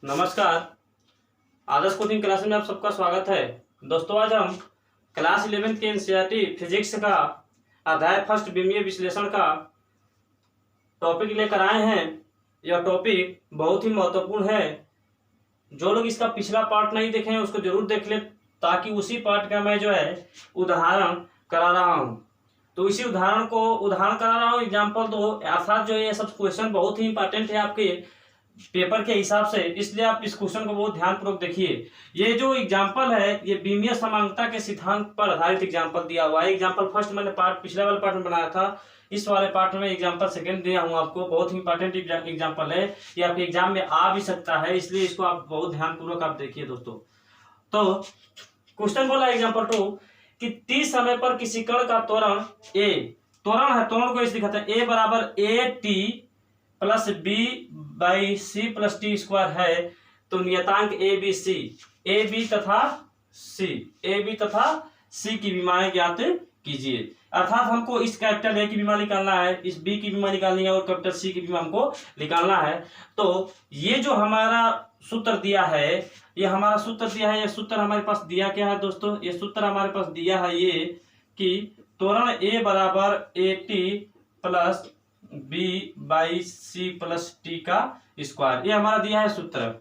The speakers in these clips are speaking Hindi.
नमस्कार। आदर्श कोचिंग क्लास में आप सबका स्वागत है। दोस्तों, आज हम क्लास 11 के एनसीईआरटी फिजिक्स का अध्याय फर्स्ट विमीय विश्लेषण का टॉपिक लेकर आए हैं। यह टॉपिक बहुत ही महत्वपूर्ण है। जो लोग इसका पिछला पार्ट नहीं देखे हैं उसको जरूर देख ले, ताकि उसी पार्ट का मैं जो है उदाहरण करा रहा हूँ। तो इसी उदाहरण करा रहा हूँ, एग्जाम्पल दो, अर्थात जो ये सब क्वेश्चन बहुत ही इंपॉर्टेंट है आपके पेपर के हिसाब से, इसलिए आप इस क्वेश्चन को बहुत ध्यानपूर्वक देखिए। ये जो एग्जाम्पल है ये विमीय समांगता के सिद्धांत पर आधारित एग्जाम्पल दिया हुआ है। एग्जाम्पल फर्स्ट मैंने पिछले वाले पार्ट में बनाया था, इस वाले पार्ट में एग्जाम्पल सेकंड दिया हूँ आपको। बहुत ही इंपॉर्टेंट एग्जाम्पल है, ये आपके एग्जाम में आ भी सकता है, इसलिए इसको आप बहुत ध्यानपूर्वक आप देखिए दोस्तों। तो क्वेश्चन बोला एग्जाम्पल 2 कि t समय पर किसी कण का त्वरण a, त्वरण है, त्वरण को इस दिखाते हैं, a बराबर a t plus B by C plus T square है, तो नियतांक ए बी तथा सी की विमाएं ज्ञात कीजिए। अर्थात हमको इस कैपिटल ए की विमा निकालना है, इस बी की विमा निकालनी है और कैपिटल सी की विमा हमको निकालना है। तो ये जो हमारा सूत्र दिया है, ये सूत्र हमारे पास दिया क्या है दोस्तों? ये सूत्र हमारे पास दिया है ये कि त्वरण ए बराबर A T plus B by C plus T का स्क्वायर, ये हमारा दिया है सूत्र।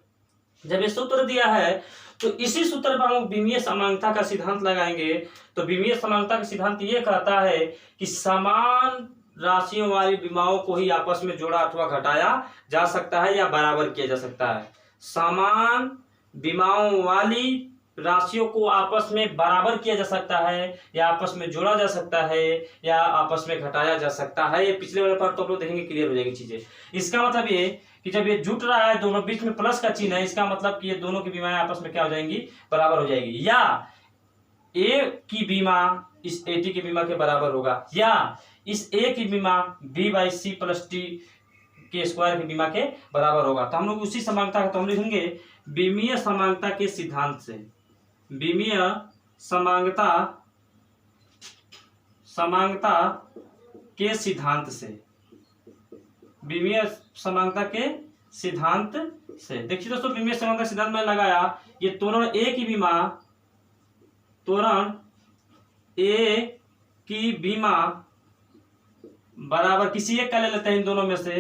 जब ये सूत्र दिया है तो इसी सूत्र पर हम विमीय समांगता का सिद्धांत लगाएंगे। तो विमीय समांगता का सिद्धांत ये कहता है कि समान राशियों वाली विमाओं को ही आपस में जोड़ा अथवा घटाया जा सकता है या बराबर किया जा सकता है। समान विमाओं वाली राशियों को आपस में बराबर किया जा सकता है या आपस में जोड़ा जा सकता है या आपस में घटाया जा सकता है। ये पिछले वाले पार्ट तो आप लोग देखेंगे, क्लियर हो जाएगी चीजें। इसका मतलब ये कि जब ये जुट रहा है, दोनों बीच में प्लस का चिन्ह है, इसका मतलब कि ये दोनों की विमाएं आपस में क्या हो जाएंगी? बराबर हो जाएगी। या ए की बीमा इस ए टी की बीमा के बराबर होगा, या इस ए की बीमा B by C plus T के स्क्वायर की बीमा के बराबर होगा। तो हम लोग उसी समांगता का तो हम लिखेंगे विमीय समांगता के सिद्धांत से, विमीय समांगता के सिद्धांत से, विमीय समांगता के सिद्धांत से। देखिए दोस्तों, विमीय समांगता सिद्धांत में लगाया, ये त्वरण ए की बीमा बराबर किसी एक का ले लेते हैं इन दोनों में से,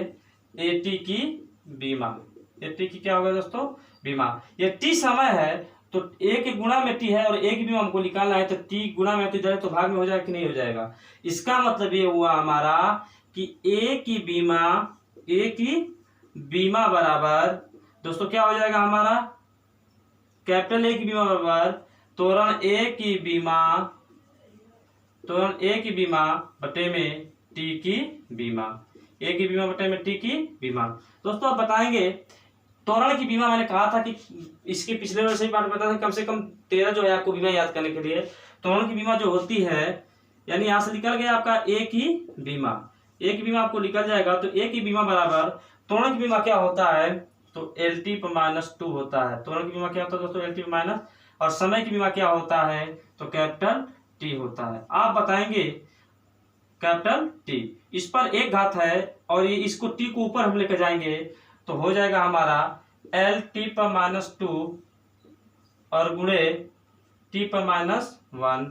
ए टी की बीमा। ए टी की क्या होगा दोस्तों? बीमा। ये टी समय है तो ए के गुणा में टी है और ए की बीमा हमको निकालना है, तो टी गुणा में टी जाए तो भाग में हो जाएगा कि नहीं हो जाएगा? इसका मतलब ये हुआ हमारा कि ए की बीमा बराबर दोस्तों क्या हो जाएगा हमारा? कैपिटल ए की बीमा बराबर त्वरण ए की बीमा बटे में टी की बीमा, ए की बीमा बटे में टी की बीमा। दोस्तों आप बताएंगे, त्वरण की बीमा मैंने कहा था कि इसके पिछले वर्ष ही पाठ में बताया था, कम से कम 13 जो है आपको बीमा याद करने के लिए। त्वरण की बीमा जो होती है, यानी यहां से निकल गया आपका ए की बीमा आपको निकल जाएगा। तो ए की बीमा बराबर त्वरण की बीमा क्या होता है? तो एल टी पर -2 होता है। त्वरण की बीमा क्या होता है दोस्तों? एल टी पर माइनस, और समय की बीमा क्या होता है? तो कैपिटल टी होता है। आप बताएंगे कैपिटल टी, इस पर एक घात है और ये इसको टी को ऊपर हम लेकर जाएंगे तो हो जाएगा हमारा एल टी पर -2 और गुणे टी पर -1,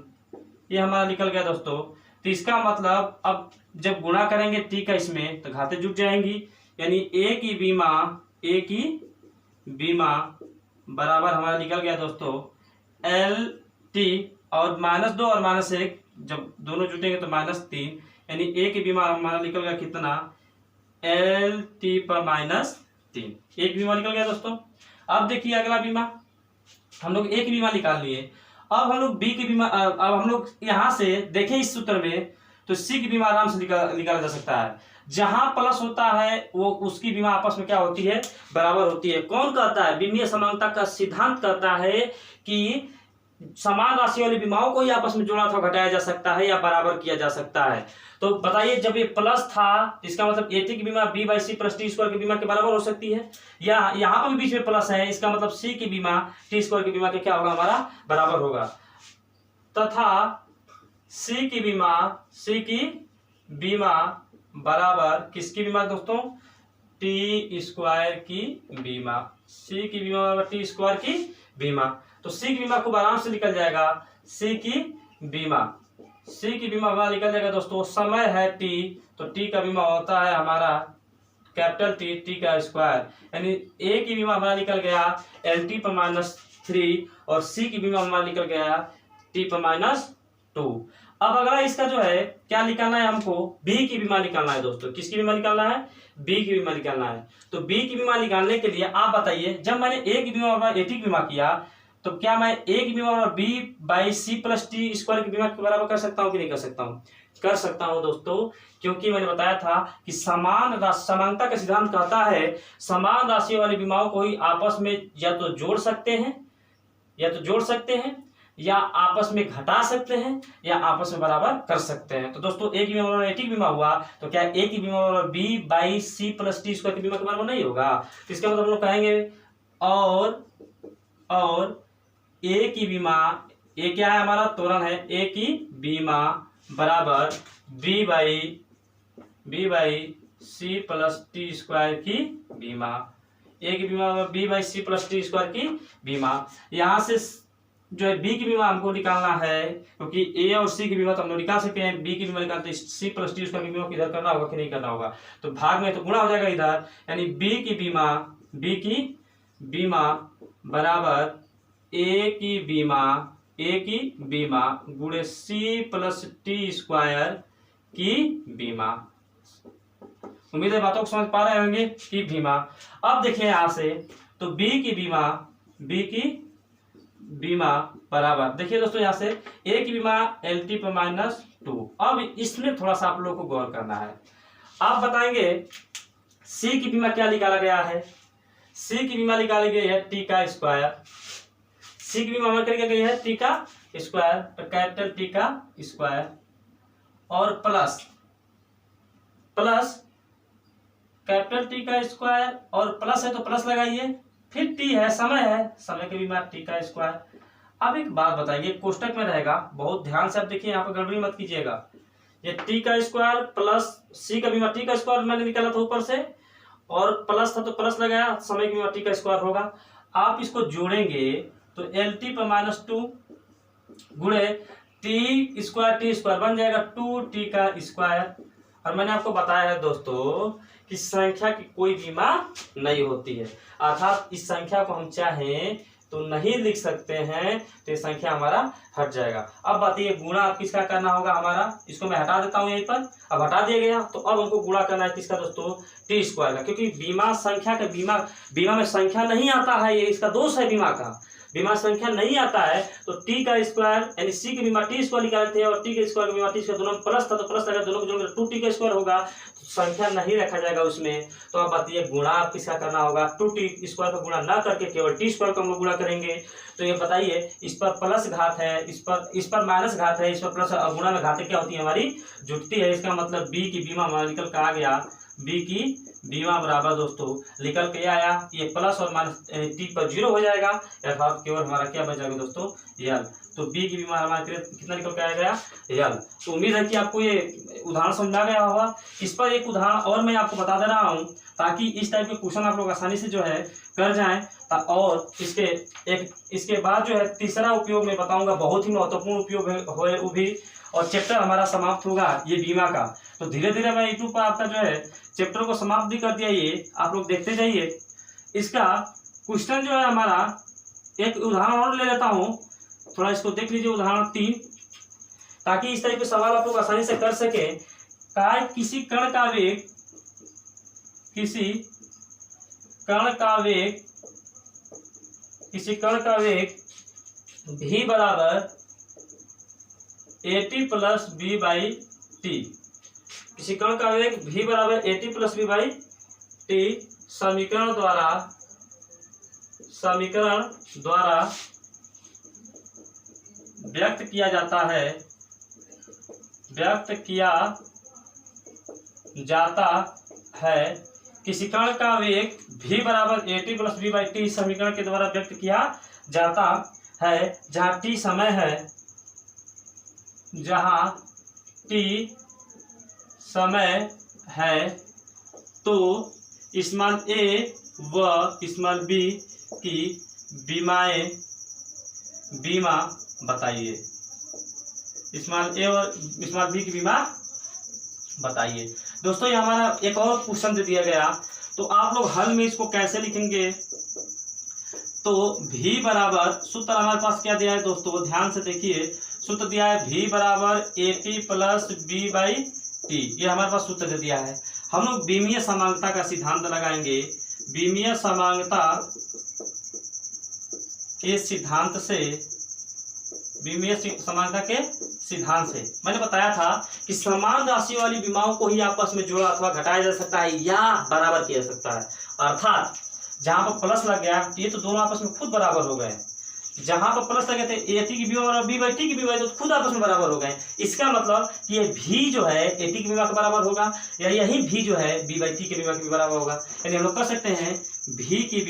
ये हमारा निकल गया दोस्तों। तो इसका मतलब अब जब गुणा करेंगे टी का इसमें तो घातें जुट जाएंगी, यानी ए की बीमा बराबर हमारा निकल गया दोस्तों एल टी और -2 और -1, जब दोनों जुटेंगे तो -3, यानी ए की बीमा हमारा निकल गया कितना? एल टी पर -3, एक बीमा निकल गया दोस्तों। अब देखिए अगला बीमा, हम लोग ए की बीमा निकाल लिए। अब हम लोग बी की बीमा, अब हम लोग यहां से देखें इस सूत्र में तो सी की बीमा आराम से निकाला जा सकता है। जहां प्लस होता है वो उसकी बीमा आपस में क्या होती है? बराबर होती है। कौन कहता है? विमीय समांगता का सिद्धांत कहता है कि समान राशि वाली विमाओं को ही आपस में जोड़ा अथवा घटाया जा सकता है या बराबर किया जा सकता है। तो बताइए, जब ये प्लस था इसका मतलब ए टी की बीमा B by C plus T square की बीमा के बराबर हो सकती है, या यहाँ पर भी बीच में प्लस है, इसका मतलब सी की बीमा टी स्क्वायर की बीमा के क्या होगा? हमारा बराबर होगा। तथा सी की बीमा बराबर किसकी बीमा दोस्तों? टी स्क्वायर की बीमा, सी की बीमा बराबर टी स्क्वायर की बीमा। तो सी की बीमा खूब आराम से निकल जाएगा, सी की बीमा, सी की बीमा हमारा निकल जाएगा दोस्तों। समय है टी, तो टी का बीमा होता है हमारा कैपिटल टी, टी का स्क्वायर, यानी ए की बीमा हमारा निकल गया एल टी पर -3 और सी की बीमा हमारा निकल गया टी पर -2। अब अगला इसका जो है क्या निकालना है, हमको बी की बीमा निकालना है दोस्तों। किसकी बीमा निकालना है, बी की बीमा निकालना है। तो बी की बीमा निकालने के लिए आप बताइए, जब मैंने ए की बीमा और ए टी की बीमा किया तो क्या मैं ए की बीमा और B by C plus T square की बीमा के बराबर कर सकता हूँ कि नहीं कर सकता हूँ? कर सकता हूँ दोस्तों, क्योंकि मैंने बताया था कि समानता का सिद्धांत कहता है समान राशि वाली बीमाओं को ही आपस में या तो जोड़ सकते हैं या आपस में घटा सकते हैं या आपस में बराबर कर सकते हैं। तो दोस्तों ए की बीमा बराबर ए टी की बीमा हुआ, तो क्या ए की बीमा बराबर B by C plus T square की बीमा के बराबर नहीं होगा? इसका मतलब हम लोग कहेंगे और ए की बीमा, ए क्या है हमारा त्वरण है, ए की बीमा बराबर B by C plus T square की बीमा, ए की बीमा बराबर B by C plus T square की बीमा। यहाँ से जो है बी की बीमा हमको निकालना है, क्योंकि ए और सी की बीमा तो हम लोग निकाल सकते हैं, बी की बीमा निकालते हैं, सी प्लस टी स्क्वायर की बीमा इधर करना होगा कि नहीं करना होगा? तो भाग में तो गुणा हो जाएगा इधर, यानी बी की बीमा बराबर ए की बीमा गुणे सी प्लस टी स्क्वायर की बीमा। उम्मीद है बातों को समझ पा रहे होंगे कि बीमा। अब देखिए यहां से, तो बी की बीमा बराबर, देखिए दोस्तों यहां से ए की बीमा एल टी पर -2। अब इसमें थोड़ा सा आप लोगों को गौर करना है। आप बताएंगे सी की बीमा क्या निकाला गया है, सी की बीमा निकाली गई है टी का स्क्वायर, सी की बीमा हमारे क्या गई है टी का स्क्वायर, तो कैपिटल टी का स्क्वायर और प्लस कैपिटल टी का स्क्वायर और प्लस है तो प्लस लगाइए, फिर टी है समय की बीमा टी का स्क्वायर। अब एक बात बताइए, कोष्टक में रहेगा, बहुत ध्यान से आप देखिए, यहाँ पर गड़बड़ी मत कीजिएगा। ये टी का स्क्वायर प्लस सी का बीमा, टी का स्क्वायर मैंने निकाला था ऊपर से और प्लस था तो प्लस लगाया, समय की बीमा टी का स्क्वायर होगा। आप इसको जोड़ेंगे तो एल टी पर -2 गुणे टी स्क्वायर बन जाएगा 2 टी का स्क्वायर। और मैंने आपको बताया है दोस्तों कि संख्या की कोई बीमा नहीं होती है, अर्थात इस संख्या को हम चाहें तो नहीं लिख सकते हैं, तो ये संख्या हमारा हट जाएगा। अब बात ये गुणा अब किसका करना होगा हमारा, इसको मैं हटा देता हूं यहीं पर, अब हटा दिया गया। तो अब हमको गुणा करना है किसका दोस्तों, टी स्क्वायर का, क्योंकि बीमा में संख्या नहीं आता है, ये इसका दोष है बीमा संख्या नहीं आता है। तो टी का स्क्वायर यानी सी की बीमा टी स्क्वायर निकालते हैं और टी के स्क्वायर की बीमा टी स्क्वायर, दोनों प्लस था तो प्लस लगा, दोनों को जोड़कर 2 टी का स्क्वायर होगा, तो संख्या नहीं रखा जाएगा उसमें। तो अब बताइए गुणा आप किसका करना होगा, 2 टी स्क्वायर का गुणा ना करके केवल टी स्क्वायर का हम लोग गुणा करेंगे। तो ये बताइए, इस पर प्लस घात है, इस पर माइनस घात है, इस पर प्लस, गुणा में घातें क्या होती है हमारी, जुटती है। इसका मतलब बी की बीमा हमारा निकल कर आ गया, बी की बीमा बराबर दोस्तों निकल के आया, ये प्लस और माइनस टी पर 0 हो जाएगा, अर्थात केवल हमारा क्या बच जाएगा दोस्तों, यल। तो बी की बीमा हमारे कितना निकल के आ गया, यल। तो उम्मीद है कि आपको ये उदाहरण समझ आ गया होगा। इस पर एक उदाहरण और मैं आपको बता दे रहा हूँ, ताकि इस टाइप के क्वेश्चन आप लोग आसानी से जो है कर जाएं। और इसके बाद जो है तीसरा उपयोग मैं बताऊंगा, बहुत ही महत्वपूर्ण उपयोग है वो भी, और चैप्टर हमारा समाप्त होगा ये बीमा का। तो धीरे धीरे मैं यूट्यूब पर आपका जो है चैप्टर को समाप्त भी कर दिया, ये आप लोग देखते जाइए। इसका क्वेश्चन जो है हमारा, एक उदाहरण और ले लेता हूँ, थोड़ा इसको देख लीजिए, उदाहरण 3, ताकि इस तरह के सवाल आप लोग आसानी से कर सके। किसी कण का वेग v बराबर AT plus B by T, किसी कण का वेग v बराबर AT plus B by T समीकरण द्वारा व्यक्त किया जाता है। किसी कण का वेग v बराबर AT plus B by T समीकरण के द्वारा व्यक्त किया जाता है, जहाँ t समय है, तो स्मॉल ए व स्मॉल बी की बीमा बताइए। स्मॉल ए और स्मॉल बी की बीमा बताइए। दोस्तों ये हमारा एक और क्वेश्चन दे दिया गया, तो आप लोग हल में इसको कैसे लिखेंगे? तो v बराबर सूत्र हमारे पास क्या दिया है दोस्तों, ध्यान से देखिए। सूत्र दिया है v बराबर AT plus b by T, ये हमारे पास सूत्र दे दिया है। हम लोग बीमीय समांगता का सिद्धांत लगाएंगे। बीमीय समांगता के सिद्धांत से, बीमीय समांगता के सिद्धांत से मैंने बताया था कि समान राशि वाली विमाओं को ही आपस में जोड़ा अथवा घटाया जा सकता है या बराबर किया जा सकता है। अर्थात जहां पर प्लस लग गया ये तो दोनों आपस में खुद बराबर हो गए। जहां पर प्लस लगे थे एटी की बीमा और बी बाई टी की बीमा तो खुद आपस में बराबर हो गए। इसका मतलब कि ये भी जो है एटी की बीमा के बराबर होगा या यही भी जो है बी बाई टी की बीमा के बराबर होगा। यानी हम लोग कर सकते हैं भी की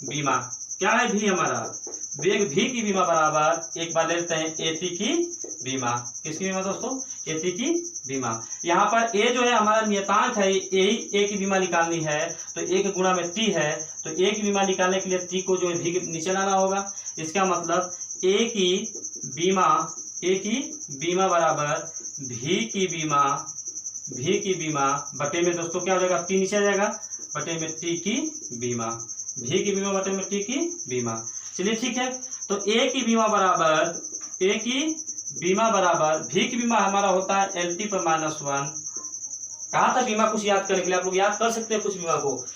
बीमा क्या है, भी हमारा वेग भी की बीमा बराबर, एक बार ले लेते हैं एटी की बीमा। किसकी बीमा दोस्तों? एटी की बीमा। यहाँ पर ए जो है हमारा नियतांक है, ए की बीमा निकालनी है तो ए के गुणा में टी है, तो ए की बीमा निकालने के लिए टी को जो है भी के नीचे लाना होगा। इसका मतलब ए की बीमा बराबर भी की बीमा बटे में दोस्तों क्या हो जाएगा, टी नीचे आ जाएगा, बटे में टी की बीमा, भी की बीमा बटे में टी की बीमा। चलिए ठीक है, तो ए की बीमा बराबर भी की बीमा हमारा होता है LT पर -1। कहा था बीमा कुछ याद करने के लिए, आप लोग याद कर सकते हैं कुछ बीमा को।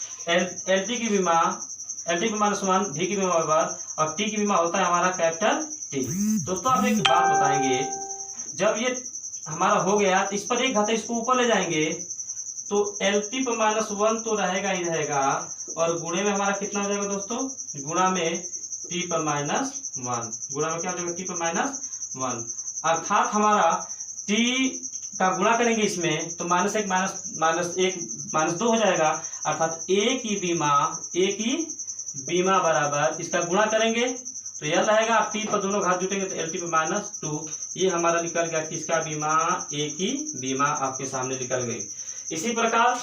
LT की बीमा LT पर -1 भी की बीमा बराबर, और टी की बीमा होता है हमारा कैपिटल टी। दोस्तों आप एक बात बताएंगे, जब ये हमारा हो गया तो इस पर एक घाता इसको ऊपर ले जाएंगे तो LT पर -1 तो रहेगा ही रहेगा, और गुणे में हमारा कितना हो जाएगा दोस्तों, गुणा में T पर -1, गुणा में क्या हो जाएगा T पर -1, अर्थात हमारा T का गुणा करेंगे इसमें तो -1 -2 हो जाएगा, अर्थात ए की बीमा बराबर इसका गुणा करेंगे तो यह रहेगा, टी पर दोनों घात जुटेंगे तो LT पर -2। ये हमारा निकल गया किसका बीमा, ए की बीमा आपके सामने निकल गई। इसी प्रकार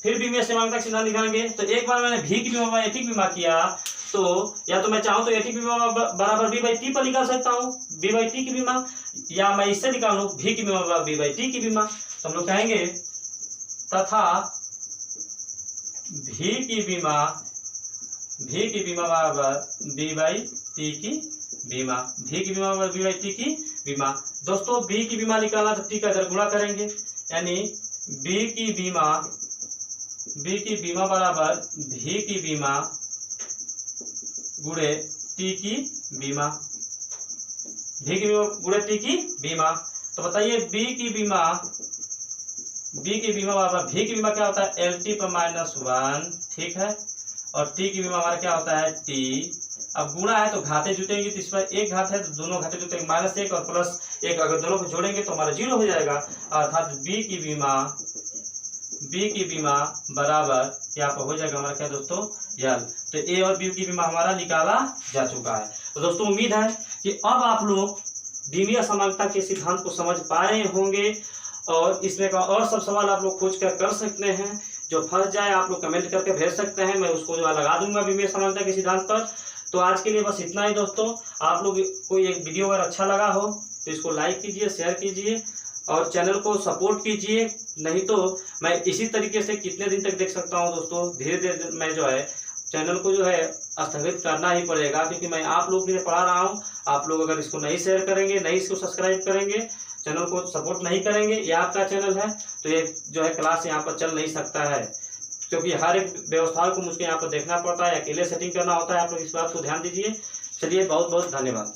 फिर बीमीय समांगता का सिद्धांत निकालेंगे। तो एक बार मैंने भी की बीमा एटी की बीमा किया, तो या तो मैं चाहूं तो एटी की बीमा बराबर बी बाई टी पर निकाल सकता हूं, बी बाई टी की बीमा, या मैं इससे निकालूं भी की बीमा बराबर बी बाई टी की बीमा। तो हम लोग कहेंगे तथा भी की बीमा बराबर बी बाई टी की बीमा, भी की बीमा बराबर बी बाई टी की बीमा। दोस्तों बी की बीमा निकालना तो टी का इधर गुणा करेंगे, यानी बी की बीमा बराबर भी की बीमा गुणे टी की बीमा, भी की बीमा गुणे टी की बीमा। तो बताइए बी की बीमा बराबर भी की बीमा क्या होता है, LT पर -1, ठीक है, और टी की बीमा हमारा क्या होता है टी। अब गुणा है तो घाते जुटेंगे, तो इस पर एक घात है तो दोनों घाते जुटेंगे, -1 और +1 अगर दोनों को जोड़ेंगे तो हमारा 0 हो जाएगा, अर्थात बी की बीमा बराबर यहाँ पर हो जाएगा हमारा क्या दोस्तों, यल। तो ए और बी की बीमा हमारा निकाला जा चुका है। तो दोस्तों उम्मीद है कि अब आप लोग बीमीय समांगता के सिद्धांत को समझ पाए होंगे, और इसमें का और सब सवाल आप लोग खोज कर सकते हैं। जो फंस जाए आप लोग कमेंट करके भेज सकते हैं, मैं उसको जो लगा दूंगा बीमीय समांगता के सिद्धांत पर। तो आज के लिए बस इतना ही दोस्तों। आप लोग को ये वीडियो अगर अच्छा लगा हो तो इसको लाइक कीजिए, शेयर कीजिए और चैनल को सपोर्ट कीजिए, नहीं तो मैं इसी तरीके से कितने दिन तक देख सकता हूं दोस्तों। धीरे धीरे मैं जो है चैनल को जो है स्थगित करना ही पड़ेगा, क्योंकि मैं आप लोग के लिए पढ़ा रहा हूं। आप लोग अगर इसको नहीं शेयर करेंगे, नहीं इसको सब्सक्राइब करेंगे, चैनल को सपोर्ट नहीं करेंगे, ये आपका चैनल है, तो ये जो है क्लास यहाँ पर चल नहीं सकता है, क्योंकि हर एक व्यवस्था को मुझे यहाँ पर देखना पड़ता है, अकेले सेटिंग करना होता है। आप लोग इस बात को ध्यान दीजिए। चलिए बहुत बहुत धन्यवाद।